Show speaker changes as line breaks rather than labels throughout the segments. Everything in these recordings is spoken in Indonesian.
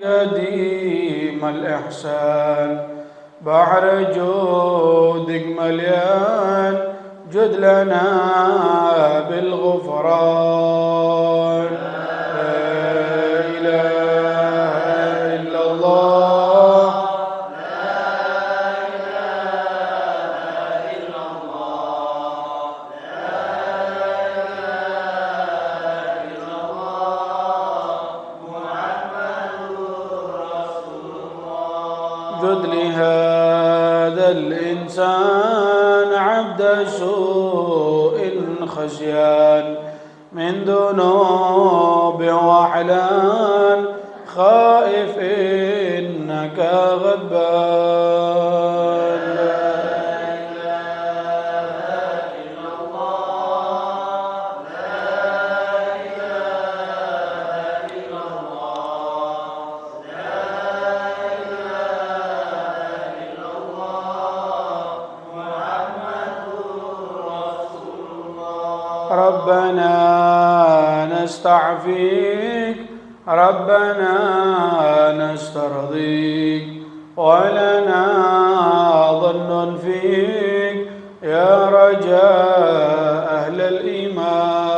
قديم الإحسان، بحر جودك مليان، جد لنا بالغفران. لا إله إلا الله، جد لهذا الإنسان عبد سوء خزيان، من ذنوب وعلان، خائف إنك غضبان. ربنا نستعفيك، ربنا نسترضيك، ولنا ظن فيك يا رجاء أهل الإيمان.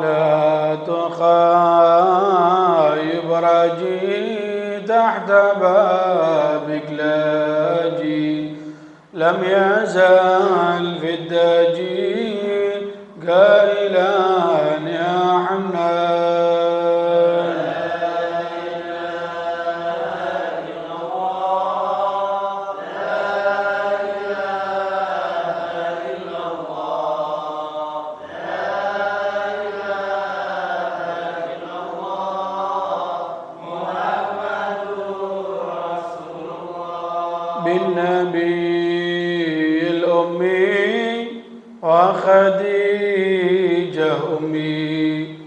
لا تخايب رجي تحت بابك لاجي، لم يزال في الدجي قائلا يا حنان. بالنبي الأمي وخديجة أمي،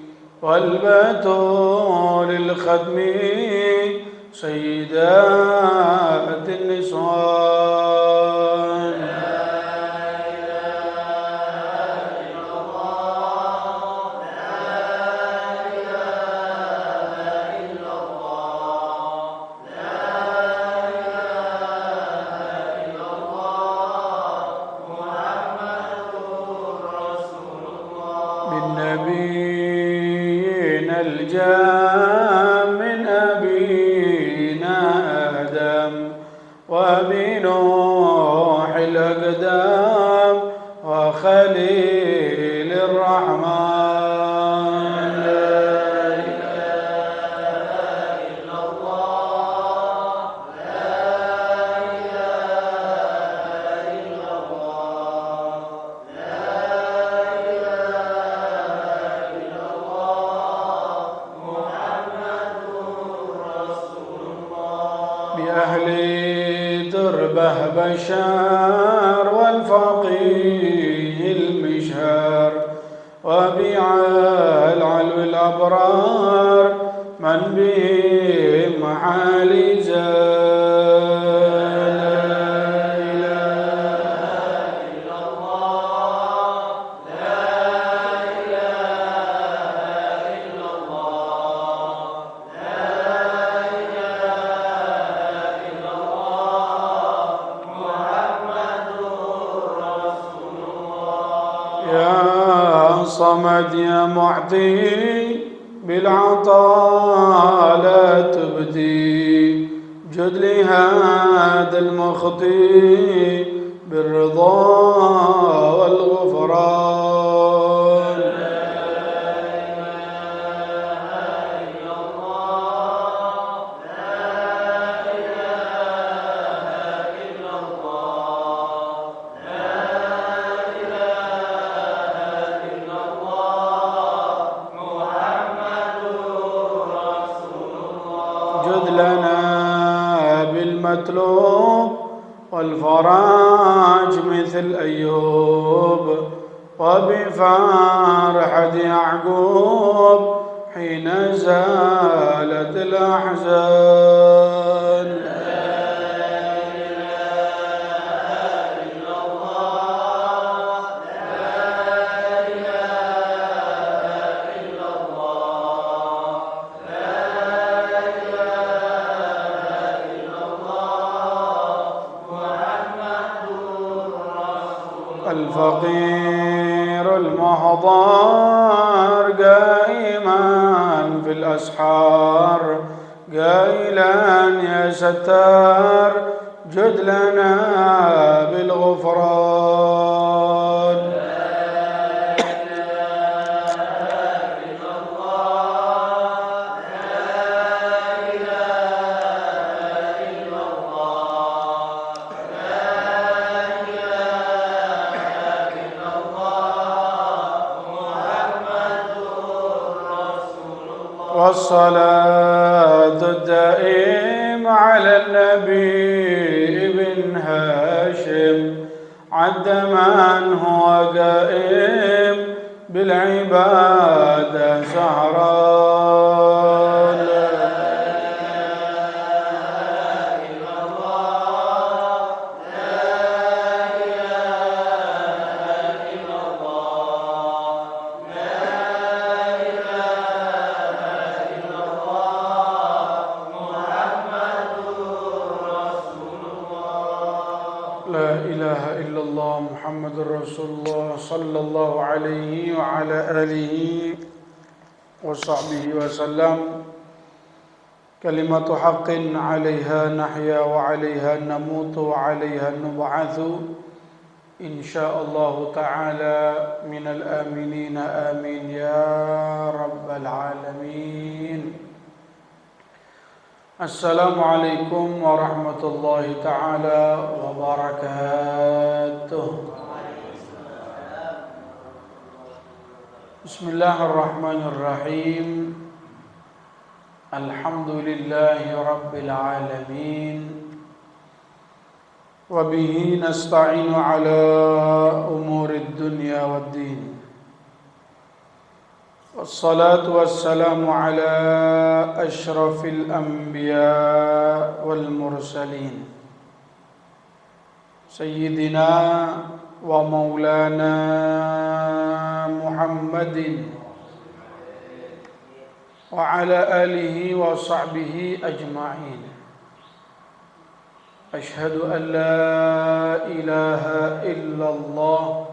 والبتول الخدمي سيدات النسوان. بالنبينا الجام من أبينا آدم، وبنوح الأقدام، وخليل الرحمن. بأهل تربه بشار، والفقيه المشهار، وبعلو الأبرار، من بهم معالي زال. يا صمد يا معطي بالعطاء لا تبدي، جد لهذا المخطي بالرضا والغفران. جد لنا بالمطلوب، والفرج مثل أيوب، وبفرحة يعقوب حين زالت الأحزان. الفقير المحضر قائما في الأسحار قائلا يا ستار جد لنا بالغفران. والصلاة الدائم على النبي ابن هاشم عد من هو قائم بالعبادة سهران. لا إله إلا الله محمد رسول الله صلى الله عليه وعلى آله وصحبه وسلم. كلمة حق عليها نحيا وعليها نموت وعليها نبعث إن شاء الله تعالى من الآمنين آمين يا رب العالمين. Assalamualaikum warahmatullahi ta'ala wabarakatuh. Bismillahirrahmanirrahim. Alhamdulillahi rabbil alamin. Wabihi nasta'inu ala umurid dunya waddin. والصلاة والسلام على أشرف الأنبياء والمرسلين سيدنا ومولانا محمد وعلى آله وصحبه أجمعين. أشهد أن لا إله إلا الله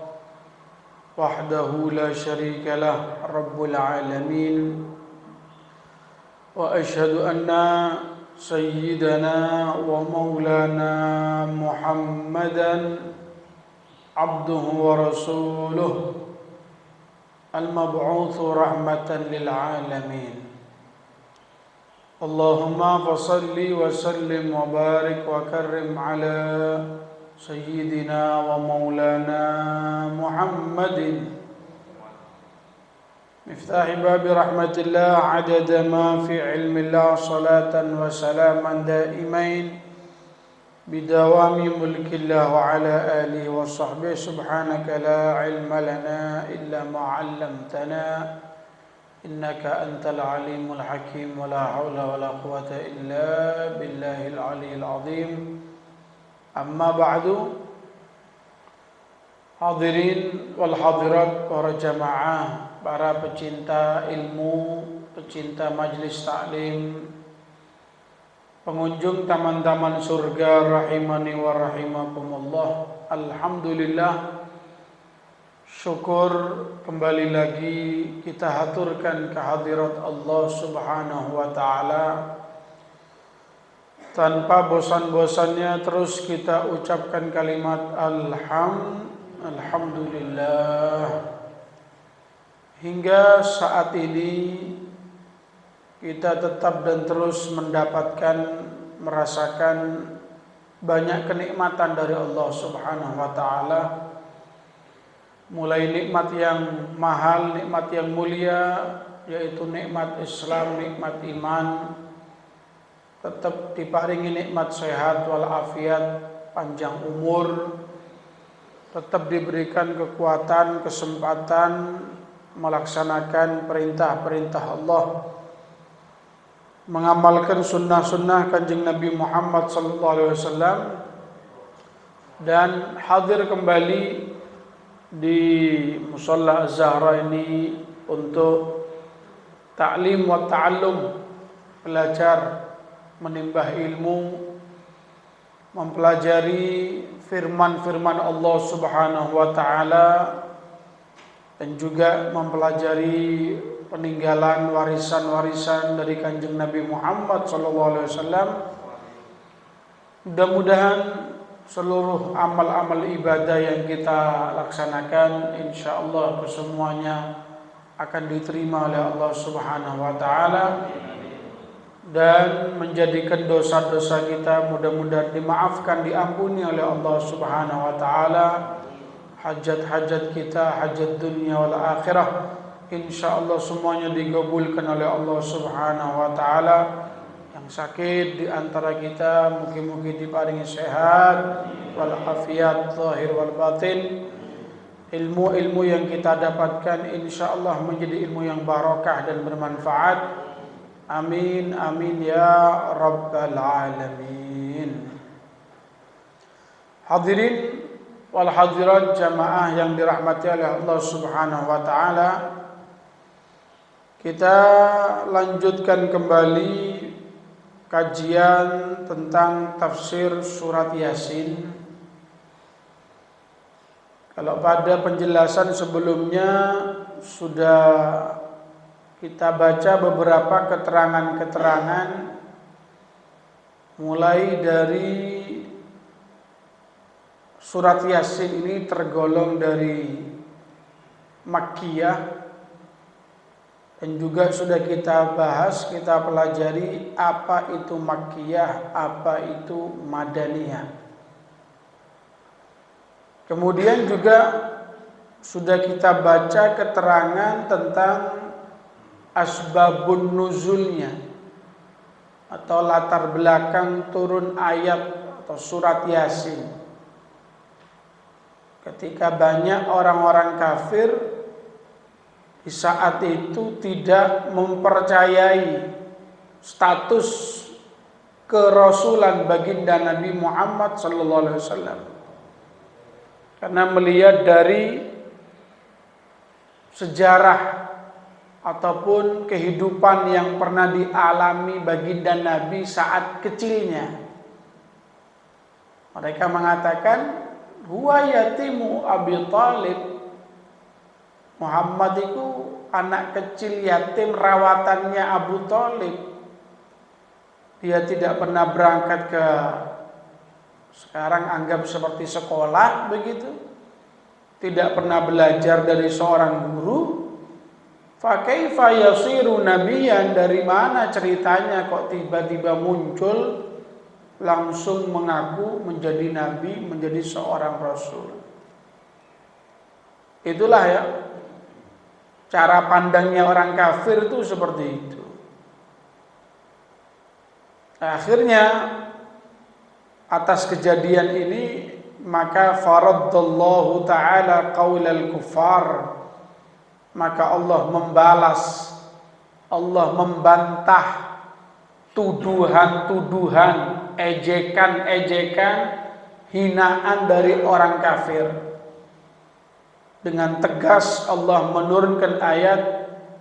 وحده لا شريك له رب العالمين. وأشهد أن سيدنا ومولانا محمدا عبده ورسوله المبعوث رحمة للعالمين. اللهم فصل وسلم وبارك وكرم على سيدنا ومولانا محمد مفتاح باب رحمة الله عدد ما في علم الله صلاة وسلاما دائمين بدوام ملك الله وعلى آله وصحبه. سبحانك لا علم لنا إلا ما علمتنا إنك أنت العليم الحكيم ولا حول ولا قوة إلا بالله العلي العظيم. Amma ba'du. Hadirin wal hadirat, para jamaah, para pecinta ilmu, pecinta majlis taklim, pengunjung taman-taman surga rahimani wa rahimakumullah. Alhamdulillah, syukur kembali lagi kita haturkan kehadirat Allah Subhanahu wa taala. Tanpa bosan-bosannya terus kita ucapkan kalimat Alhamdulillah. Hingga saat ini kita tetap dan terus mendapatkan, merasakan banyak kenikmatan dari Allah Subhanahu wa taala. Mulai nikmat yang mahal, nikmat yang mulia, yaitu nikmat Islam, nikmat iman, tetap diparingi nikmat sehat walafiat, panjang umur, tetap diberikan kekuatan, kesempatan melaksanakan perintah-perintah Allah, mengamalkan sunnah-sunnah Kanjeng Nabi Muhammad SAW, dan hadir kembali di Musalla Az-Zahra ini untuk ta'lim wa ta'allum, belajar, menimba ilmu, mempelajari firman-firman Allah Subhanahu wa taala, dan juga mempelajari peninggalan warisan-warisan dari Kanjeng Nabi Muhammad SAW. Mudah-mudahan seluruh amal-amal ibadah yang kita laksanakan insyaallah kesemuanya akan diterima oleh Allah Subhanahu wa taala, dan menjadikan dosa-dosa kita mudah-mudahan dimaafkan, diampuni oleh Allah Subhanahu wa taala. Hajat-hajat kita, hajat dunia wal akhirah, insyaallah semuanya dikabulkan oleh Allah Subhanahu wa taala. Yang sakit di antara kita mugi-mugi diparingi sehat wal afiat zahir wal batin. Ilmu-ilmu yang kita dapatkan insyaallah menjadi ilmu yang barakah dan bermanfaat. Amin amin ya rabbal alamin. Hadirin wal hadirat jamaah yang dirahmati oleh Allah Subhanahu wa taala, kita lanjutkan kembali kajian tentang tafsir surat Yasin. Kalau pada penjelasan sebelumnya sudah kita baca beberapa keterangan-keterangan mulai dari surat Yasin ini tergolong dari Makkiyah, dan juga sudah kita bahas, kita pelajari apa itu Makkiyah, apa itu Madaniyah. Kemudian juga sudah kita baca keterangan tentang asbabun nuzulnya atau latar belakang turun ayat atau surat Yasin. Ketika banyak orang-orang kafir di saat itu tidak mempercayai status kerasulan baginda Nabi Muhammad SAW, karena melihat dari sejarah ataupun kehidupan yang pernah dialami baginda Nabi saat kecilnya. Mereka mengatakan huwa yatimu Abi Thalib, Muhammad itu anak kecil yatim rawatannya Abu Thalib. Dia tidak pernah berangkat ke, sekarang anggap seperti sekolah begitu, tidak pernah belajar dari seorang guru. Fa kaifa yasiru nabiyan, dari mana ceritanya kok tiba-tiba muncul langsung mengaku menjadi nabi, menjadi seorang rasul. Itulah ya cara pandangnya orang kafir itu seperti itu. Akhirnya atas kejadian ini maka faraddallahu ta'ala qaulal kuffar, maka Allah membalas, Allah membantah tuduhan-tuduhan, ejekan-ejekan, hinaan dari orang kafir. Dengan tegas Allah menurunkan ayat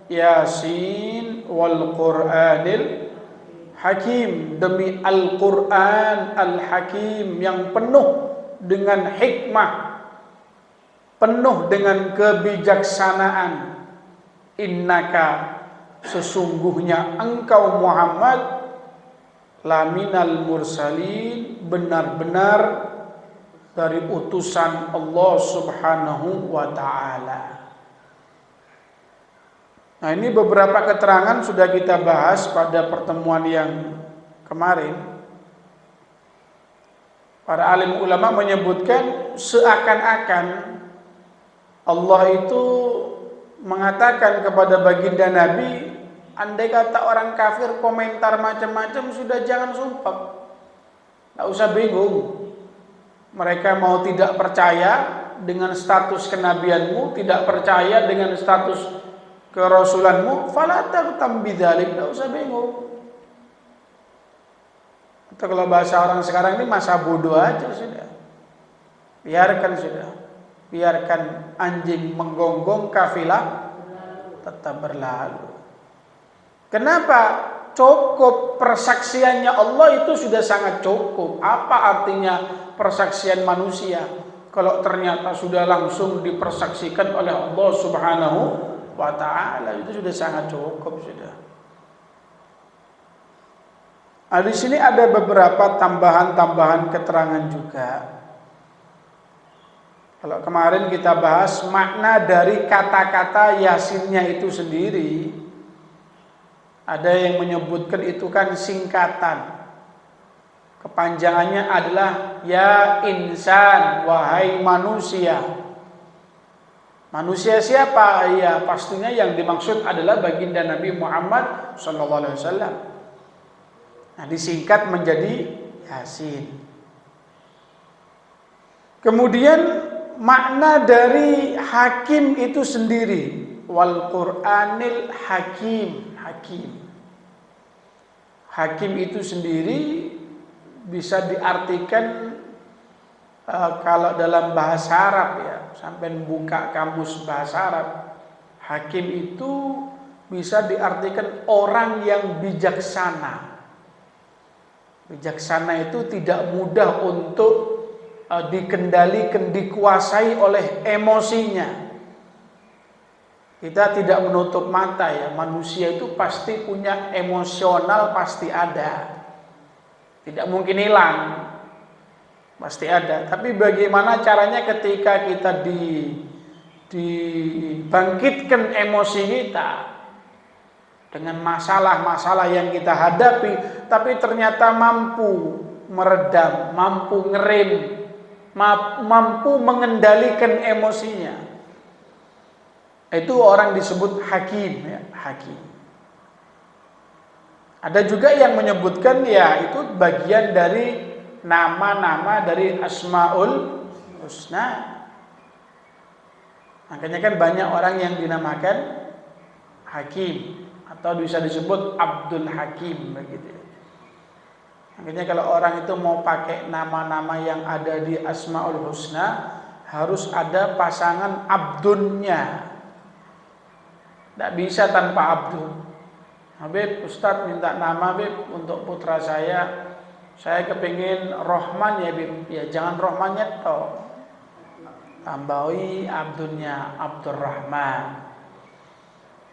Yasin wal Qur'anil Hakim, demi Al-Quran Al-Hakim yang penuh dengan hikmah, penuh dengan kebijaksanaan. Innaka, sesungguhnya engkau Muhammad, laminal mursalin, benar-benar dari utusan Allah Subhanahu wa ta'ala. Nah, ini beberapa keterangan sudah kita bahas pada pertemuan yang kemarin. Para alim ulama menyebutkan seakan-akan Allah itu mengatakan kepada baginda Nabi, andai kata orang kafir komentar macam-macam, sudah jangan sumpah, tidak usah bingung. Mereka mau tidak percaya, dengan status kenabianmu, tidak percaya dengan status kerasulanmu, fala taghtam bidzalik, enggak usah bingung. Atau kalau bahasa orang sekarang ini masa bodoh aja sudah. Biarkan sudah. Biarkan anjing menggonggong, kafilah tetap berlalu. Kenapa? Cukup persaksiannya Allah itu sudah sangat cukup. Apa artinya persaksian manusia kalau ternyata sudah langsung dipersaksikan oleh Allah Subhanahu wa ta'ala? Itu sudah sangat cukup sudah. Nah, di sini ada beberapa tambahan keterangan juga. Kalau kemarin kita bahas makna dari kata-kata Yasinnya itu sendiri, ada yang menyebutkan itu kan singkatan. Kepanjangannya adalah ya insan, wahai manusia. Manusia siapa? Ya pastinya yang dimaksud adalah baginda Nabi Muhammad SAW. Nah, disingkat menjadi Yasin. Kemudian makna dari hakim itu sendiri, wal Qur'anil hakim. Hakim itu sendiri bisa diartikan kalau dalam bahasa Arab ya, sampai buka kamus bahasa Arab, hakim itu bisa diartikan orang yang bijaksana. Bijaksana itu tidak mudah untuk dikendalikan, dikuasai oleh emosinya. Kita tidak menutup mata ya, manusia itu pasti punya emosional, pasti ada. Tidak mungkin hilang. Pasti ada. Tapi bagaimana caranya ketika kita dibangkitkan emosi kita dengan masalah-masalah yang kita hadapi, tapi ternyata mampu meredam, mampu ngerem, mampu mengendalikan emosinya. Itu orang disebut hakim ya, hakim. Ada juga yang menyebutkan ya itu bagian dari nama-nama dari Asmaul Husna. Makanya kan banyak orang yang dinamakan hakim atau bisa disebut Abdul Hakim begitu. Makanya kalau orang itu mau pakai nama-nama yang ada di Asmaul Husna harus ada pasangan abdunnya. Tidak bisa tanpa abdun. Habib, Ustadz minta nama Habib untuk putra saya. Saya kepingin Rohman ya Habib. Ya jangan Rohmannya toh. Tambahi abdunnya Abdurrahman.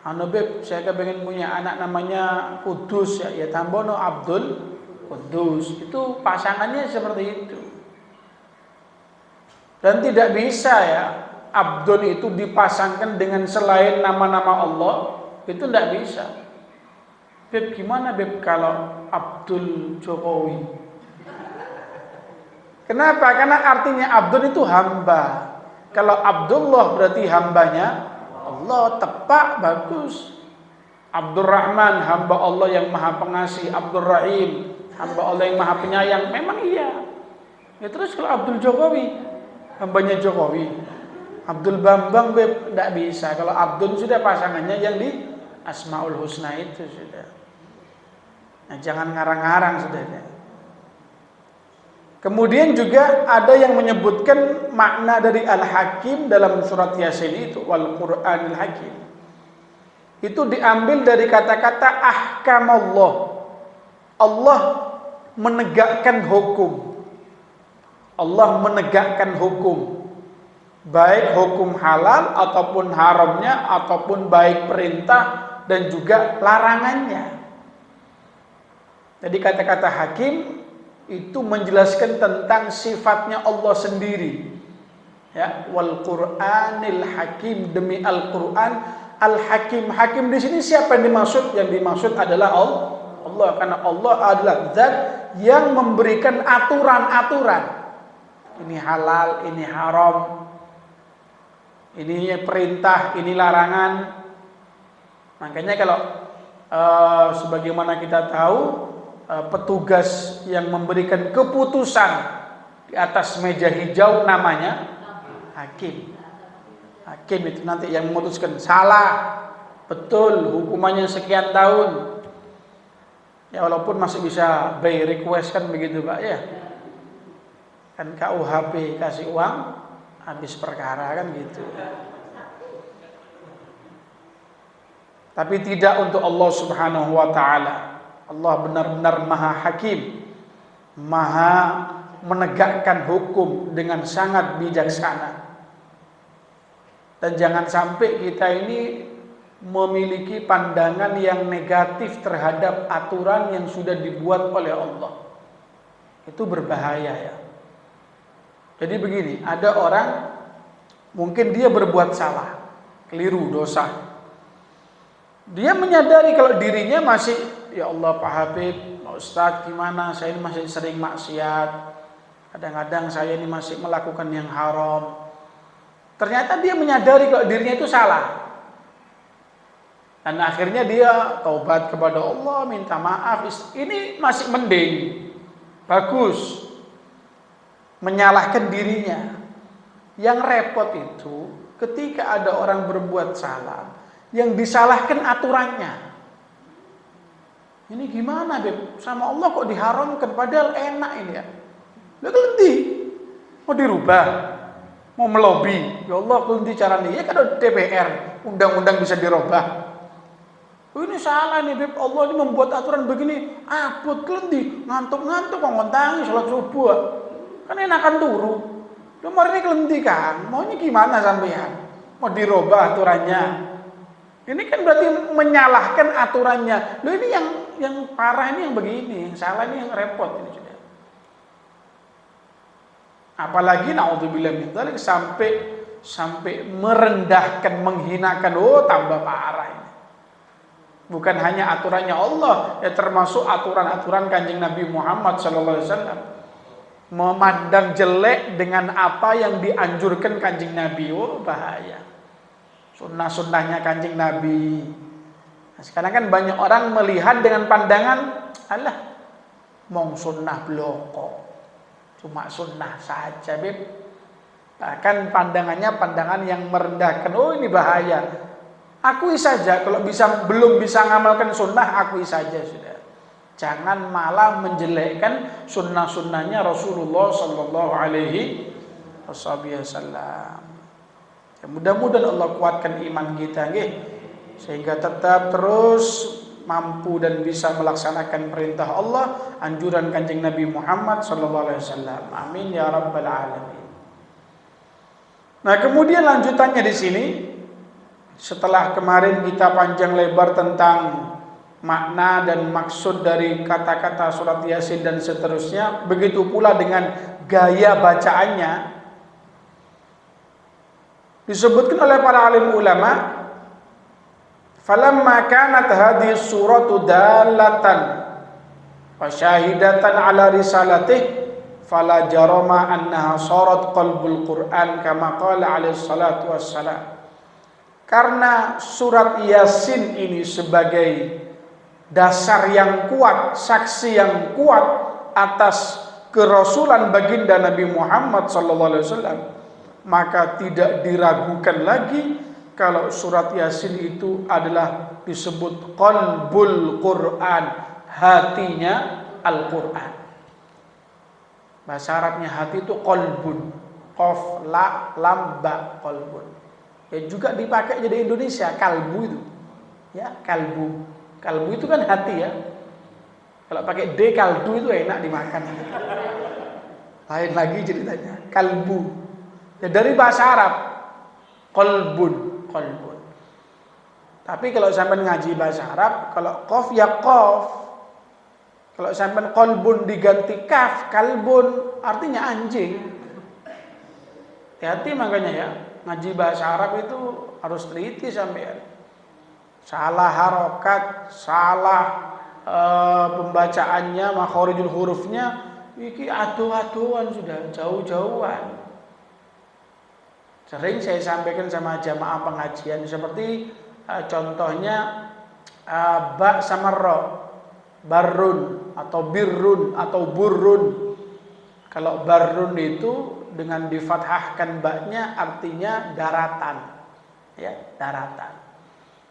Habib, saya kepingin punya anak namanya Kudus ya. Ya tambahin Abdul Kudus. Itu pasangannya seperti itu. Dan tidak bisa ya abdun itu dipasangkan dengan selain nama-nama Allah, itu tidak bisa. Beb, gimana Beb kalau Abdul Jokowi? Kenapa? Karena artinya abdun itu hamba. Kalau Abdullah berarti hambanya Allah, tepat, bagus. Abdurrahman, hamba Allah yang maha pengasih. Abdurrahim, hamba Allah yang maha penyayang. Memang iya. Ya terus kalau Abdul Jokowi, hambanya Jokowi. Abdul Bambang Beb, tidak bisa. Kalau Abdul sudah pasangannya yang di Asmaul Husna itu sudah. Nah, jangan ngarang-ngarang sudah. Kemudian juga ada yang menyebutkan makna dari Al-Hakim dalam surat Yasin itu, wal Qur'anil Hakim. Itu diambil dari kata-kata ahkamallah. Allah menegakkan hukum. Allah menegakkan hukum. Baik hukum halal ataupun haramnya, ataupun baik perintah dan juga larangannya. Jadi kata-kata hakim itu menjelaskan tentang sifatnya Allah sendiri. Ya, wal Qur'anil Hakim, demi Al-Qur'an Al-Hakim. Hakim di sini siapa yang dimaksud? Yang dimaksud adalah Allah, karena Allah adalah zat yang memberikan aturan-aturan. Ini halal, ini haram. Ini perintah, ini larangan. Makanya kalau sebagaimana kita tahu, petugas yang memberikan keputusan di atas meja hijau namanya Hakim. Hakim itu nanti yang memutuskan salah, betul, hukumannya sekian tahun. Ya walaupun masih bisa by request kan begitu Pak ya. Kan KUHP kasih uang habis perkara kan gitu. Tapi tidak untuk Allah Subhanahu wa taala. Allah benar-benar Maha Hakim, Maha menegakkan hukum dengan sangat bijaksana. Dan jangan sampai kita ini memiliki pandangan yang negatif terhadap aturan yang sudah dibuat oleh Allah. Itu berbahaya ya. Jadi begini, ada orang mungkin dia berbuat salah, keliru, dosa. Dia menyadari kalau dirinya masih, ya Allah Pak Habib, Pak Ustadz gimana, saya ini masih sering maksiat. Kadang-kadang saya ini masih melakukan yang haram. Ternyata dia menyadari kalau dirinya itu salah. Dan akhirnya dia taubat kepada Allah, minta maaf. Ini masih mending, bagus. Menyalahkan dirinya. Yang repot itu ketika ada orang berbuat salah, yang disalahkan aturannya. Ini gimana Beb? Sama Allah kok diharamkan, padahal enak ini ya. Lah kelenti. Mau dirubah, mau melobi. Ya Allah kelenti caranya. Ya kalau DPR, undang-undang bisa dirubah. Ini salah nih Beb, Allah ini membuat aturan begini. Abot kelenti, ngantuk-ngantuk kok ngontangi sholat subuh. Kan enakan turu. Nomor ini kelenti kan. Maunya gimana sampean? Mau dirubah aturannya. Ini kan berarti menyalahkan aturannya. Loh ini yang parah ini yang begini, yang salah ini yang repot ini sudah. Apalagi naudzubillah min dzalik sampai merendahkan, menghinakan, oh tambah parah ini. Bukan hanya aturannya Allah, ya termasuk aturan-aturan Kanjeng Nabi Muhammad sallallahu alaihi wasallam. Memandang jelek dengan apa yang dianjurkan Kanjeng Nabi, oh bahaya. Sunnah-sunnahnya Kanjeng Nabi. Nah, sekarang kan banyak orang melihat dengan pandangan, alah, mong sunnah bloko, cuma sunnah saja, Beb. Bahkan pandangannya pandangan yang merendahkan. Oh ini bahaya. Akui saja kalau belum bisa ngamalkan sunnah, akui saja sudah. Jangan malah menjelekkan sunnah-sunnahnya Rasulullah Sallallahu Alaihi Wasallam. Ya, mudah-mudahan Allah kuatkan iman kita, sehingga tetap terus mampu dan bisa melaksanakan perintah Allah, anjuran Kanjeng Nabi Muhammad Sallallahu Alaihi Wasallam. Amin ya rabbal alamin. Nah kemudian lanjutannya di sini. Setelah kemarin kita panjang lebar tentang makna dan maksud dari kata-kata surat Yasin dan seterusnya, begitu pula dengan gaya bacaannya. Disebutkan oleh para alim ulama, falamma kanat hadhihi suratu dalatan wa syahidatan ala risalatih fala jarama annaha sarat qalbul Qur'an kama qala alaihi salatu wassalam. Karena surat Yasin ini sebagai dasar yang kuat, saksi yang kuat atas kerasulan baginda Nabi Muhammad SAW, maka tidak diragukan lagi kalau surat Yasin itu adalah disebut qalbul Quran, hatinya Al-Quran. Bahasa Arabnya hati itu qalbun, qaf la lam ba, qalbun. Ya juga dipakai jadi Indonesia, kalbu itu. Ya, kalbu. Kalbu itu kan hati ya. Kalau pakai D, kaldu itu enak dimakan. Lain lagi ceritanya, kalbu. Ya dari bahasa Arab, qalbun, qalbun. Tapi kalau sampai ngaji bahasa Arab, kalau qaf ya qaf. Kalau sampai qalbun diganti kaf, kalbun, artinya anjing. Hati-hati makanya ya. Ngaji bahasa Arab itu harus teliti sampai salah harokat, salah pembacaannya, makhorijul hurufnya, iki adu-aduan sudah, jauh-jauhan. Sering saya sampaikan sama jamaah pengajian seperti contohnya ba sama ro, barrun atau birrun atau burrun. Kalau barrun itu dengan difathahkan baknya artinya daratan. Ya, daratan.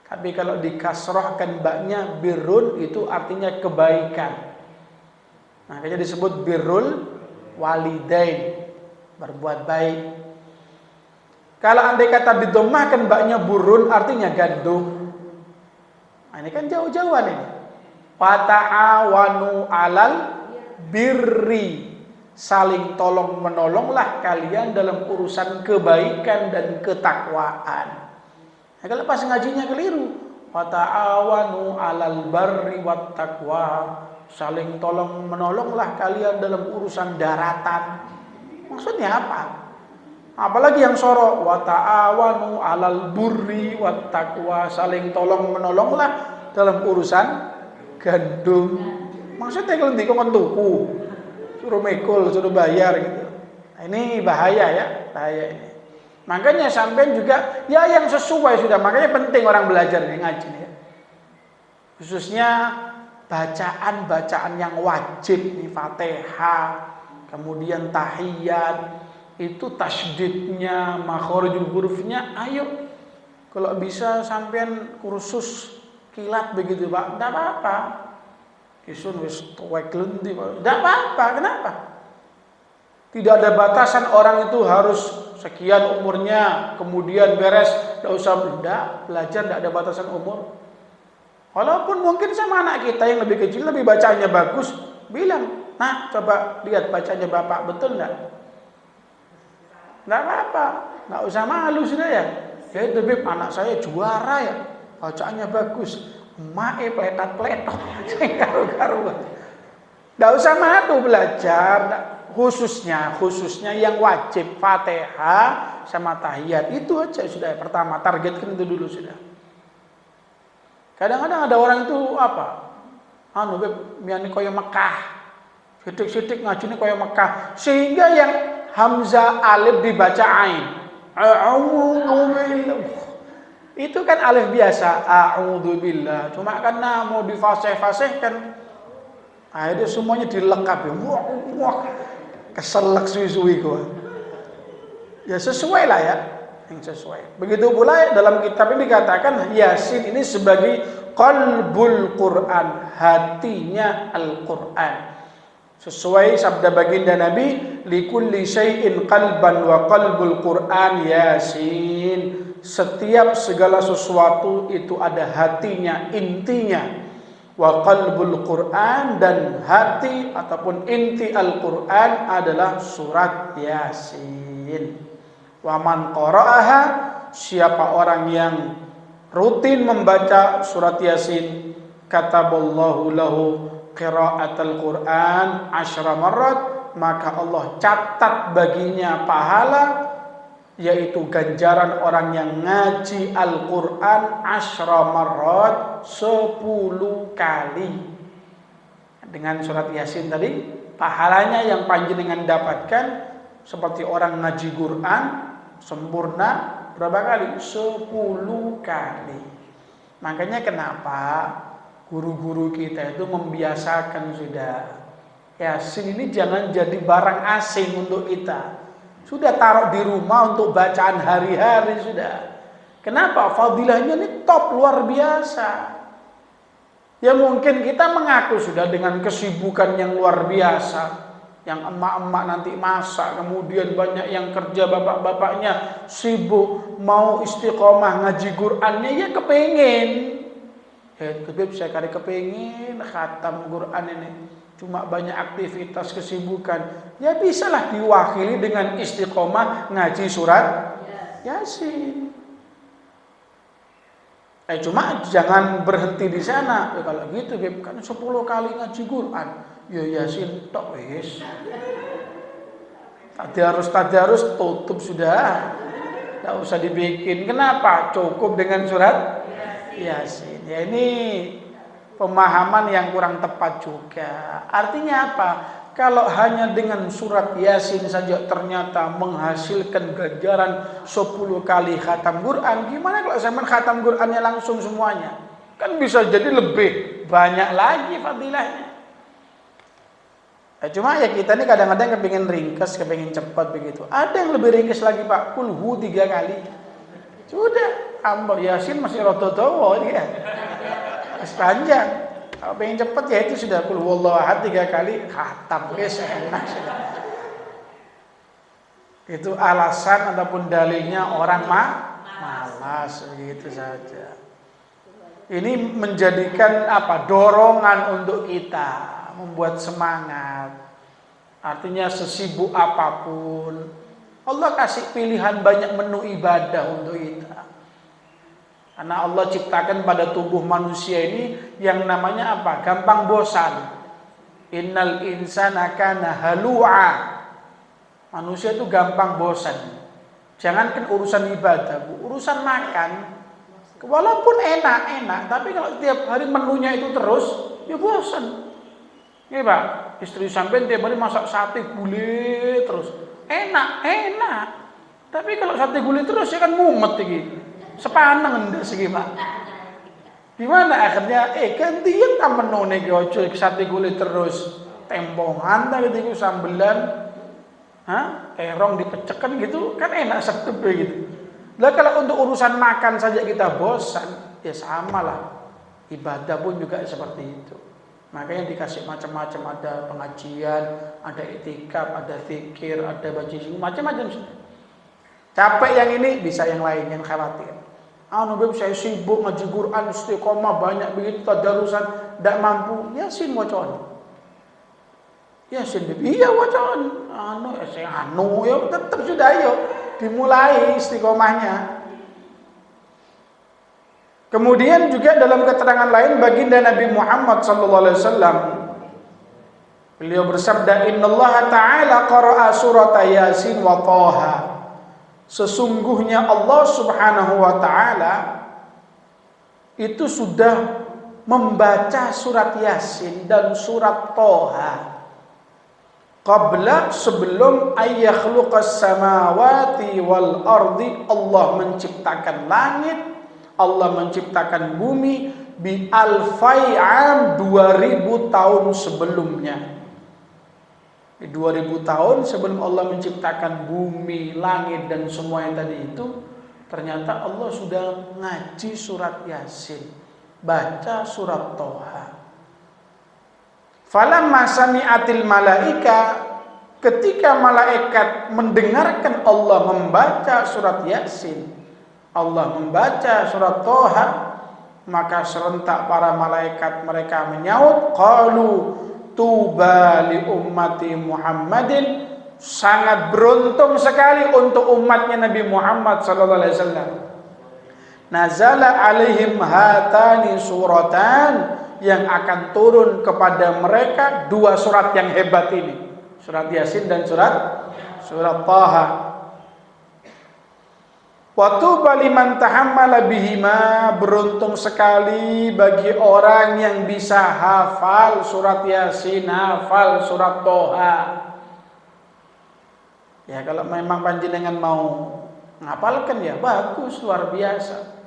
Tapi kalau dikasrohkan baknya birrun itu artinya kebaikan. Makanya disebut birrul walidain, berbuat baik. Kalau andai kata didomahkan baknya burun artinya gandum. Nah, ini kan jauh-jauhan ini. Fata'awanu alal birri, saling tolong menolonglah kalian dalam urusan kebaikan dan ketakwaan. Nah, kalau pas ngajinya keliru, fata'awanu alal barri wat taqwa, saling tolong menolonglah kalian dalam urusan daratan. Maksudnya apa? Apalagi yang sorok, wa ta'awanu 'alal burri wat taqwa, saling tolong menolonglah dalam urusan gandum. Maksudnya kalau dikon tuku, suruh mekul, suruh bayar gitu. Nah, ini bahaya ya, bahaya ini. Makanya sampean juga ya yang sesuai sudah. Makanya penting orang belajar nih ngaji nih ya. Khususnya bacaan-bacaan yang wajib nih, Fatihah, kemudian tahiyat, itu tasydidnya, makharijul hurufnya, ayo kalau bisa sampean kursus kilat begitu Pak, enggak apa-apa. Isun wis tuwek lendi, enggak apa-apa. Kenapa? Tidak ada batasan orang itu harus sekian umurnya kemudian beres, enggak usah belajar, enggak ada batasan umur. Walaupun mungkin sama anak kita yang lebih kecil lebih bacaannya bagus, bilang, "Nah, coba lihat bacaannya Bapak, betul enggak?" Nggak apa-apa, nggak usah malu sudah ya. Ya itu Bib, anak saya juara ya, bacaannya bagus. Emak pletat-pletot, karu-karuan. Nggak usah malu belajar, khususnya yang wajib Fatihah sama tahiyat itu aja sudah pertama, targetkan itu dulu sudah. Kadang-kadang ada orang itu apa? Bib, miani koyo Mekah, sidik-sidik ngajinya koyo Mekah, sehingga yang hamzah alif dibaca ain. Itu kan alif biasa, a'udzubillah. Cuma karena mau difasih-fasihkan, akhirnya semuanya dilengkapi. Wah, keselak suwi-suwi gua. Ya sesuai lah ya, yang sesuai. Begitu pula dalam kitab ini dikatakan Yasin ini sebagai qalbul Quran, hatinya Al-Quran. Sesuai sabda baginda Nabi, likulli syai'in qalban wa qalbul Qur'an Yasin. Setiap segala sesuatu itu ada hatinya, intinya. Wa qalbul Qur'an, dan hati ataupun inti Al-Qur'an adalah surat Yasin. Wa man qara'aha, siapa orang yang rutin membaca surat Yasin, kataballahu lahu qiraatul Quran 10 marrat, maka Allah catat baginya pahala, yaitu ganjaran orang yang ngaji Al-Quran 10 marrat, 10 kali. Dengan surat Yasin tadi, pahalanya yang panjenengan dapatkan seperti orang ngaji Quran sempurna berapa kali? 10 kali. Makanya kenapa guru-guru kita itu membiasakan sudah, Yasin ini jangan jadi barang asing untuk kita. Sudah taruh di rumah untuk bacaan hari-hari sudah. Kenapa? Fadilahnya ini top, luar biasa. Ya mungkin kita mengaku sudah dengan kesibukan yang luar biasa. Yang emak-emak nanti masak, kemudian banyak yang kerja, bapak-bapaknya sibuk, mau istiqomah ngaji Qur'annya ya kepengen. Saya kali kepengin khatam Quran ini, cuma banyak aktivitas kesibukan, ya bisalah diwakili dengan istiqomah ngaji surat Yasin. Cuma jangan berhenti di sana. Kalau gitu kan 10 kali ngaji Quran, ya Yasin tok wis. Tadarus tutup sudah, nggak usah dibikin. Kenapa? Cukup dengan surat Yasin. Ya ini pemahaman yang kurang tepat juga. Artinya apa? Kalau hanya dengan surat Yasin saja ternyata menghasilkan ganjaran 10 kali khatam Quran, gimana kalau saya khatam Qurannya langsung semuanya? Kan bisa jadi lebih banyak lagi fadilahnya. Cuma ya kita ini kadang-kadang kepingin ringkes, kepingin cepat begitu. Ada yang lebih ringkes lagi Pak, kulhu 3 kali. Sudah, ambal Yasin masih rodo dawa dia. Panjang. Kalau pengen cepat ya itu sudah qul huwallahu ahad 3 kali khatam, guys, enak sudah. Itu alasan ataupun dalilnya orang malas begitu saja. Ini menjadikan dorongan untuk kita, membuat semangat. Artinya sesibuk apapun Allah kasih pilihan banyak menu ibadah untuk kita. Karena Allah ciptakan pada tubuh manusia ini yang namanya gampang bosan. Innal insana kana halu'a. Manusia itu gampang bosan. Jangankan urusan ibadah, Bu, urusan makan. Walaupun enak, tapi kalau tiap hari menunya itu terus, ya bosan. Iya Pak, istri sampean tiap hari masak sate gulai terus. Enak. Tapi kalau sate gulai terus ya kan mumet gitu. Sepaneng ndak segi Pak. Gimana akhirnya gantian ta menune ki ojo sate gulai terus. Tempongan ta gitu sambelan. Terong dipeceken gitu kan enak sedep gitu. Lah kalau untuk urusan makan saja kita bosan, ya samalah. Ibadah pun juga seperti itu. Makanya dikasih macam-macam, ada pengajian, ada itikaf, ada zikir, ada baca macam-macam. Capek yang ini bisa yang lain, yang khawatir. Saya sibuk ngaji Quran, istiqomah banyak begitu tadarusan, tidak mampu. Yasin wacaan. Yasin iya wacaan. Ya tetap sudah ayo dimulai istiqomahnya. Kemudian juga dalam keterangan lain baginda Nabi Muhammad SAW, beliau bersabda, Innallaha ta'ala qara'a surata Yasin wa Taha. Sesungguhnya Allah Subhanahu wa ta'ala itu sudah membaca surat Yasin dan surat Taha sebelum ayyakhluqas samawati wal ardi. Allah menciptakan langit, Allah menciptakan bumi bi alfai am 2000 tahun sebelumnya. 2000 tahun sebelum Allah menciptakan bumi, langit dan semua yang tadi itu, ternyata Allah sudah ngaji surat Yasin, baca surat Toha. Falamma sami'atil malaika, ketika malaikat mendengarkan Allah membaca surat Yasin, Allah membaca surat Toha, maka serentak para malaikat mereka menyaut, qalu tuba li ummati Muhammadin, sangat beruntung sekali untuk umatnya Nabi Muhammad sallallahu alaihi wasallam. Nazala alaihim hatani suratan, yang akan turun kepada mereka 2 surat yang hebat ini, surat Yasin dan surat Taha. Wa tuba liman tahammala bihima, beruntung sekali bagi orang yang bisa hafal surat Yasin, hafal surat Toha. Ya kalau memang panjenengan mau ngapalkan ya bagus, luar biasa.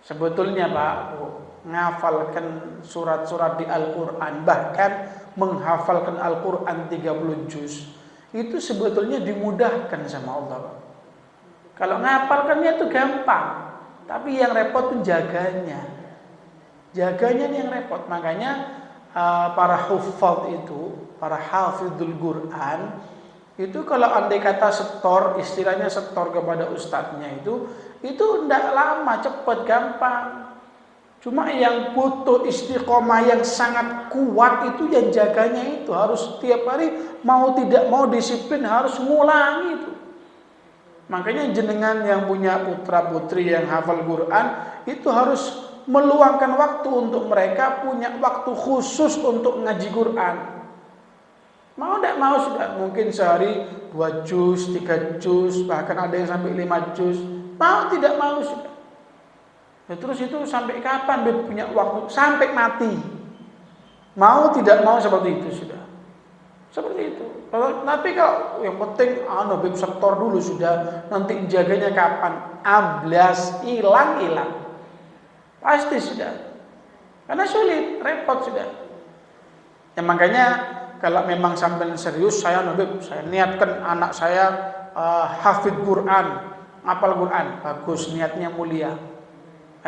Sebetulnya Pak, ngafalkan surat-surat di Al-Quran, bahkan menghafalkan Al-Quran 30 juz, itu sebetulnya dimudahkan sama Allah Pak. Kalau ngapalkannya itu gampang, tapi yang repot itu jaganya yang repot. Makanya para huffaz itu, para hafidhul Quran itu kalau andai kata setor, istilahnya setor kepada ustadznya itu tidak lama, cepat, gampang. Cuma yang butuh istiqomah yang sangat kuat itu yang jaganya itu harus tiap hari, mau tidak mau disiplin, harus ngulangi itu. Makanya jenengan yang punya putra putri yang hafal Quran itu harus meluangkan waktu untuk mereka punya waktu khusus untuk ngaji Quran. Mau tidak mau sudah, mungkin sehari 2 juz, 3 juz, bahkan ada yang sampai 5 juz. Mau tidak mau sudah. Ya, terus itu sampai kapan dia punya waktu? Sampai mati. Mau tidak mau seperti itu sudah. Seperti itu. Tapi kalau yang penting beb setor dulu sudah, nanti jaganya kapan? Ablas hilang. Pasti sudah. Karena sulit, repot sudah. Ya makanya kalau memang sampai serius, saya niatkan anak saya hafid Quran, hafal Quran, bagus, niatnya mulia.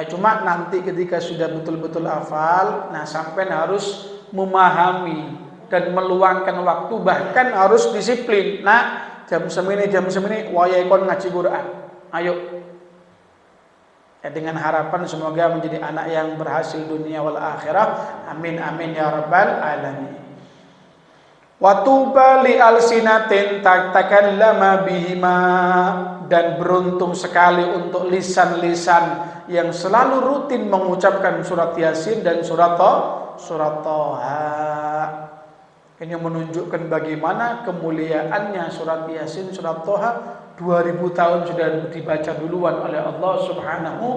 Cuma nanti ketika sudah betul-betul hafal, nah sampai harus memahami dan meluangkan waktu, bahkan harus disiplin. Nah, jam semini wayai kon ngaji Quran. Ayo. Ya, dengan harapan semoga menjadi anak yang berhasil dunia wal akhirah. Amin amin ya rabbal alamin. Wa tuba li alsinatin takallama bihima, dan beruntung sekali untuk lisan-lisan yang selalu rutin mengucapkan surat Yasin dan surat Toha. Ini menunjukkan bagaimana kemuliaannya surat Yasin, surat Toha. 2000 tahun sudah dibaca duluan oleh Allah Subhanahu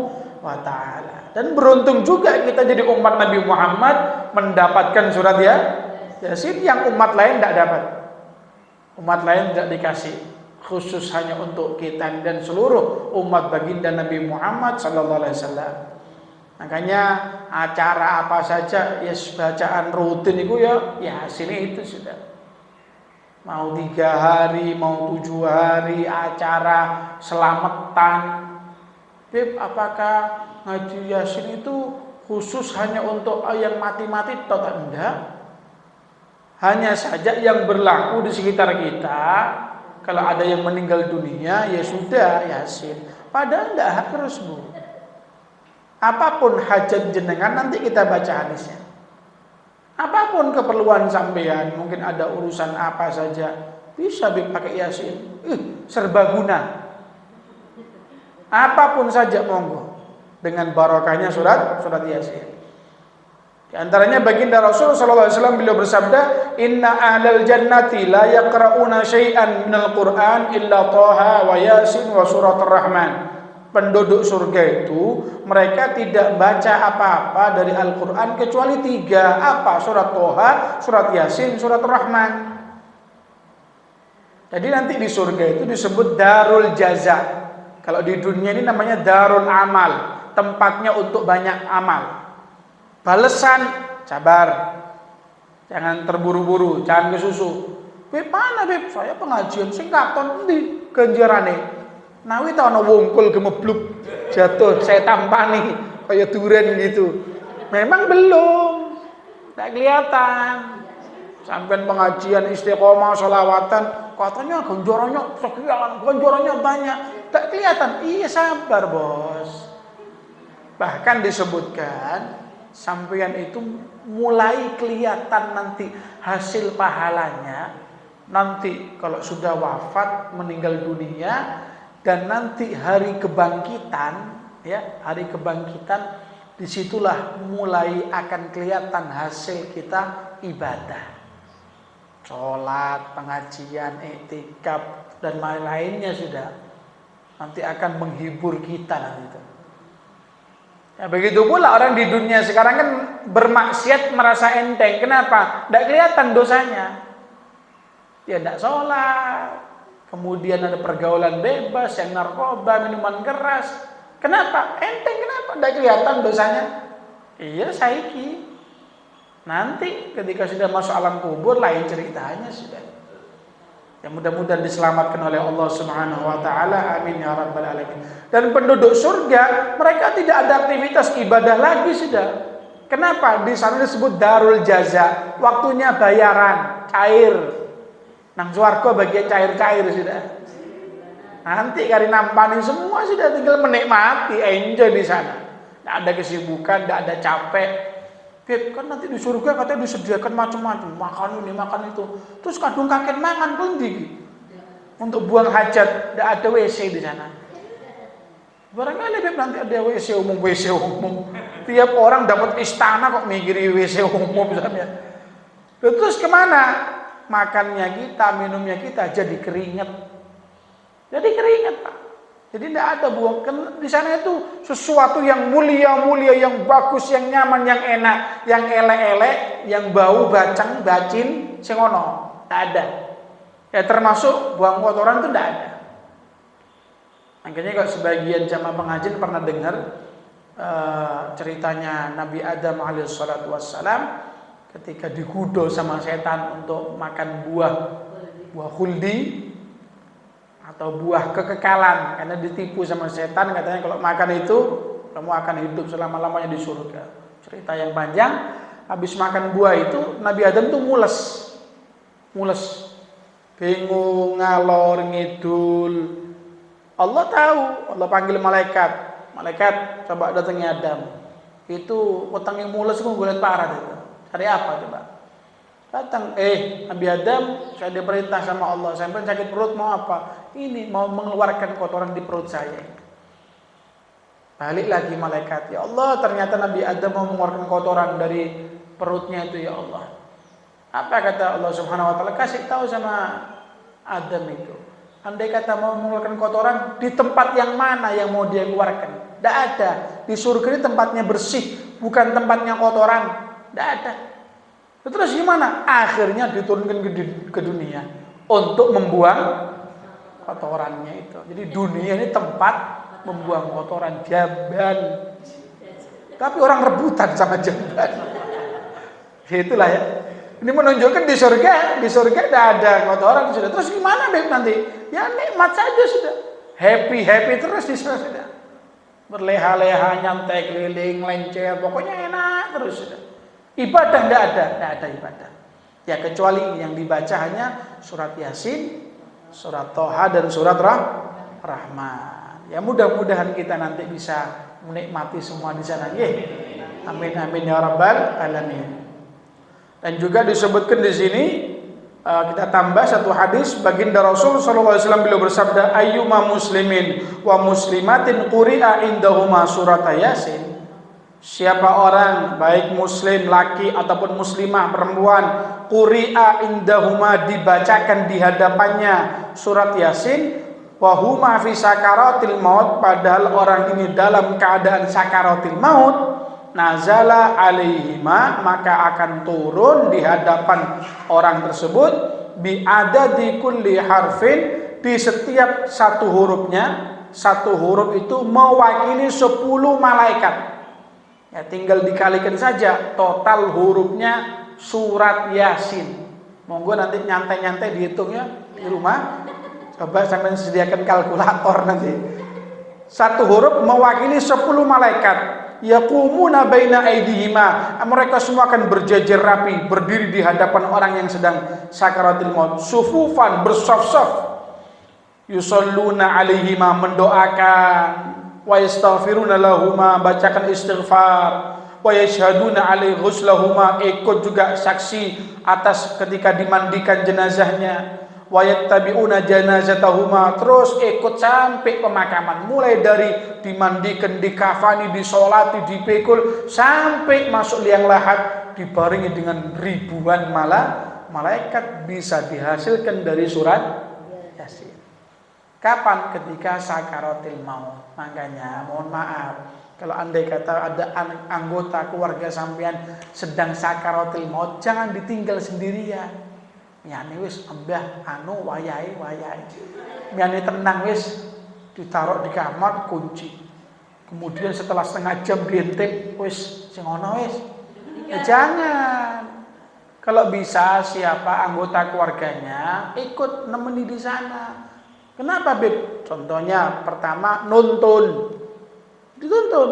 wa taala. Dan beruntung juga kita jadi umat Nabi Muhammad mendapatkan surat Yasin yang umat lain tidak dapat. Umat lain tidak dikasih. Khusus hanya untuk kita dan seluruh umat baginda Nabi Muhammad sallallahu alaihi wasallam. Makanya acara apa saja bacaan rutin itu Yasin itu sudah. Mau 3 hari, mau 7 hari acara selamatan. Beb, apakah ngaji Yasin itu khusus hanya untuk yang mati-mati atau enggak? Hanya saja yang berlaku di sekitar kita, kalau ada yang meninggal dunia, ya sudah Yasin. Padahal enggak harus, Bu. Apapun hajat jenengan nanti kita baca hadisnya. Apapun keperluan sampean, mungkin ada urusan apa saja, bisa pakai Yasin. Serba guna. Apapun saja monggo. Dengan barokahnya surat Yasin. Di antaranya baginda Rasul sallallahu alaihi wasallam beliau bersabda, "Inna ahlal jannati la yaqra'una syai'an minal Qur'an illa Toha wa Yasin wa surat Ar-Rahman." Penduduk surga itu mereka tidak baca apa-apa dari Al-Quran kecuali 3. Apa? Surat Toha, surat Yasin, surat Ar-Rahman. Jadi nanti di surga itu disebut Darul Jaza. Kalau di dunia ini namanya Darul Amal, tempatnya untuk banyak amal. Balesan, sabar, jangan terburu-buru, jangan kesusu. Beb, mana Beb? Saya pengajian sing katon ndi ganjarane? Nawi tau ana wungkul gemebluk jatuh, saya tampani kayak duren gitu. Memang belum, tidak kelihatan. Sampai pengajian istiqomah, sholawatan, katanya ganjarannya sekian, ganjarannya banyak, tidak kelihatan. Iya sabar bos. Bahkan disebutkan sampeyan itu mulai kelihatan nanti hasil pahalanya nanti kalau sudah wafat meninggal dunia. Dan nanti hari kebangkitan, hari kebangkitan, disitulah mulai akan kelihatan hasil kita ibadah, sholat, pengajian, iktikaf dan lain-lainnya sudah nanti akan menghibur kita nanti. Ya, begitu pula orang di dunia sekarang kan bermaksiat merasa enteng. Kenapa? Tidak kelihatan dosanya. Dia tidak sholat. Kemudian ada pergaulan bebas, yang narkoba, minuman keras. Kenapa? Enteng, kenapa? Tidak kelihatan dosanya. Iya, saiki. Nanti ketika sudah masuk alam kubur, lain ceritanya sudah. Yang mudah-mudahan diselamatkan oleh Allah Subhanahu wa taala. Amin ya rabbal alamin. Dan penduduk surga, mereka tidak ada aktivitas ibadah lagi sudah. Kenapa? Di sana disebut Darul Jaza. Waktunya bayaran, cair. Nang swarga bagian cair-cair sudah. Nanti kali nampanin semua sudah, tinggal menikmati, enjoy di sana. Tidak ada kesibukan, tidak ada capek. Beb, kan nanti di surga katanya disediakan macam-macam, makan ini, makan itu. Terus kadung kakek mangan kendi. Untuk buang hajat, tidak ada WC di sana. Barangkali Beb nanti ada WC umum. Tiap orang dapat istana kok mikiri WC umum misalnya. Terus kemana? Makannya kita, minumnya kita jadi keringet. Pak. Jadi tidak ada buang. Di sana itu sesuatu yang mulia-mulia, yang bagus, yang nyaman, yang enak, yang elek-elek, yang bau bacin, sing ono. Tidak ada. Ya termasuk buang kotoran itu tidak ada. Makanya kalau sebagian jamaah pengajian pernah dengar ceritanya Nabi Adam alaihissalatu wassalam. ketika digoda sama setan untuk makan buah khuldi atau buah kekekalan, karena ditipu sama setan, katanya kalau makan itu kamu akan hidup selama-lamanya di surga. Cerita yang panjang, habis makan buah itu Nabi Adam tuh mules, bingung, ngalor ngidul. Allah tahu, Allah panggil malaikat, coba datangi Adam. Itu utang yang mules itu gue liat parah itu. Cari apa coba? Datang, Nabi Adam, saya diperintah sama Allah, sampai sakit perut mau apa? Ini mau mengeluarkan kotoran di perut saya. Balik lagi malaikat, ya Allah, ternyata Nabi Adam mau mengeluarkan kotoran dari perutnya itu, ya Allah. Apa kata Allah Subhanahu wa taala? Kasih tahu sama Adam itu. Andai kata mau mengeluarkan kotoran, di tempat yang mana yang mau dia keluarkan? Tidak ada. Di surga ini tempatnya bersih, bukan tempatnya kotoran. Tidak ada. Terus gimana? Akhirnya diturunkan ke dunia untuk membuang kotorannya itu. Jadi dunia ini tempat membuang kotoran, jamban. Tapi orang rebutan sama jamban. Itulah ya. Ini menunjukkan di surga tidak ada kotoran sudah. Terus gimana Beb nanti? Ya nikmat saja sudah. Happy terus di surga sudah. Berleha-leha, nyantai keliling, lencer, pokoknya enak terus sudah. Ibadah tidak ada ibadah. Ya kecuali yang dibaca hanya surat Yasin, surat Toha dan surat Rahman. Ya mudah-mudahan kita nanti bisa menikmati semua di sana. Amin amin ya rabbal alamin. Dan juga disebutkan di sini kita tambah satu hadis baginda Rasul sallallahu alaihi wasallam beliau bersabda, ayyuma muslimin wa muslimatin quri'a indahuma surat Yasin. Siapa orang baik muslim laki ataupun muslimah perempuan quri'a indahuma dibacakan di hadapannya surat Yasin wa huma fi sakaratil maut, padahal orang ini dalam keadaan sakaratil maut, nazala alaihima, maka akan turun di hadapan orang tersebut bi adadi kulli harfin, di setiap satu hurufnya. Satu huruf itu mewakili 10 malaikat. Ya, tinggal dikalikan saja total hurufnya surat Yasin. Monggo nanti nyantai-nyantai dihitungnya di rumah. Coba sampai sediakan kalkulator nanti. Satu huruf mewakili 10 malaikat. Yaqumuna baina aydihima, mereka semua akan berjejer rapi, berdiri di hadapan orang yang sedang sakaratul maut. Sufufan, bersaf-saf. Yusalluna alaihima, mendoakan. Wa yastaghfiruna lahuma, bacakan istighfar. Wa yashhaduna alaihi ghuslahuma, ikut juga saksi atas ketika dimandikan jenazahnya. Wa yattabi'una janazatahuma, terus ikut sampai pemakaman, mulai dari dimandikan, dikafani, disolati, dipikul, sampai masuk liang lahat, dibarengi dengan ribuan malaikat, bisa dihasilkan dari surat Yasin. Kapan? Ketika sakaratil maut. Makanya mohon maaf, kalau andai kata ada anggota keluarga sampean sedang sakaratil maut, jangan ditinggal sendirian. Yani wis ambah wayai. Yani tenang wis, ditaruh di kamar, kunci. Kemudian setelah setengah jam diintip, wis sing ono wis. Ya jangan. Kalau bisa siapa anggota keluarganya ikut nemeni di sana. Kenapa, Beb? Contohnya pertama nuntun. Dituntun.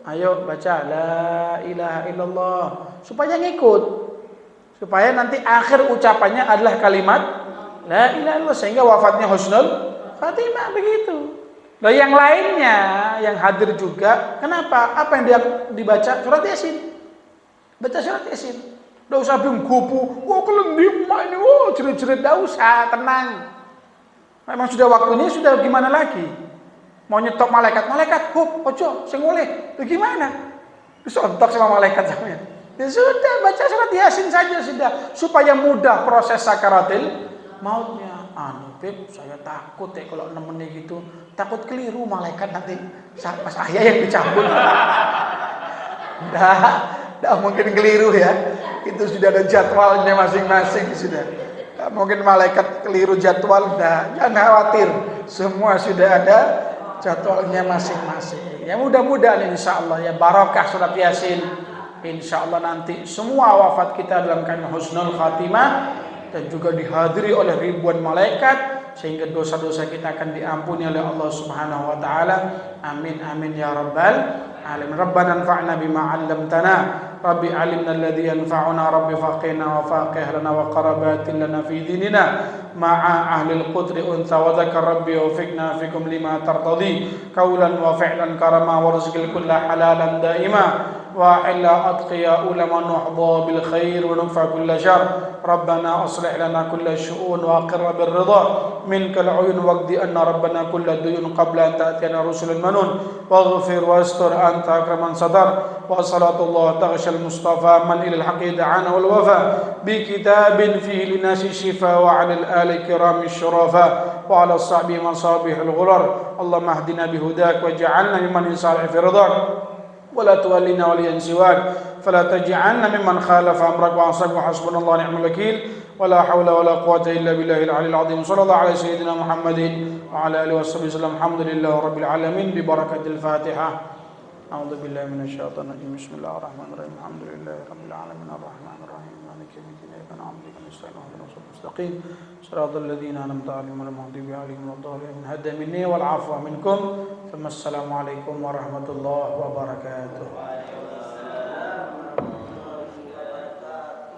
Ayo baca la ilaha illallah supaya ngikut. Supaya nanti akhir ucapannya adalah kalimat la ilaha illallah, sehingga wafatnya husnul khatimah begitu. Nah yang lainnya yang hadir juga, kenapa? Apa yang dia dibaca? Surat Yasin. Baca surat Yasin. Enggak usah bingung gupu, kelendim ini, jerit-jerit, enggak usah, tenang. Memang sudah waktunya, sudah gimana lagi? Mau nyetok malaikat, ojo, sing oleh. Gimana? Disontok sama malaikat sampean. Ya sudah, baca surat Yasin saja sudah, supaya mudah proses sakaratil mautnya. Beb, saya takut kalau nemenin gitu, takut keliru malaikat nanti pas ayah yang dicabut. Nggak mungkin keliru ya. Itu sudah ada jadwalnya masing-masing sudah. Nggak mungkin malaikat keliru jadwal, jangan khawatir. Semua sudah ada jadwalnya masing-masing. Ya mudah-mudahan insya Allah ya barokah surat Yasin. insya Allah nanti semua wafat kita dalam keadaan husnul khatimah dan juga dihadiri oleh ribuan malaikat sehingga dosa-dosa kita akan diampuni oleh Allah Subhanahu wa taala. Amin amin ya rabbal alamin. Rabbana anfa'na bima 'allamtana. Rabbi 'allimna alladhi yanfa'una. Rabbi faqihna wa faqih lana wa qarabatin lana fi dinina ma'a ahli al-qudri untha wa dhakar rabbi wa fiqna fikum lima tartadi qawlan wa fi'lan karama wa rizqil kulla halalan daima wa illa atqiya ulama nuhdha bil khair wa nunfa kull syarr. Rabbana aslih lana kull syu'un wa aqirra bir ridha minka al-'uyun waqdi anna rabbana kull duyun qabla an ta'tiyana rusulun manun waghfir wastur anta akraman sadar wa salatullah taghshal mustafa man ila al-haqi da'ana wal wafa bi kitabin fihi linasi shifa wa 'ala al-ali kirami syurafa wa 'ala as-sahbi masabih al-ghurar. Allahumma hdina bihudak waj'alna mimman yusari fi ridak ولا تولنا وليا سواك فلا تجعلنا ممن خالف امرك وعصاك وحسبنا الله ونعم الوكيل ولا حول ولا قوه الا بالله العلي العظيم. صلى الله على سيدنا محمد وعلى اله وصحبه وسلم. الحمد لله رب العالمين ببركه الفاتحه. اعوذ بالله من الشيطان الرجيم. بسم الله الرحمن الرحيم. الحمد لله رب العالمين الرحمن الرحيم مالك يوم الدين اياك نعبد واياك نستعين اهدنا الصراط المستقيم صراط الذين انعمت عليهم غير المغضوب عليهم ولا الضالين. هدى مني والعفو منكم. ثم السلام عليكم ورحمة الله وبركاته.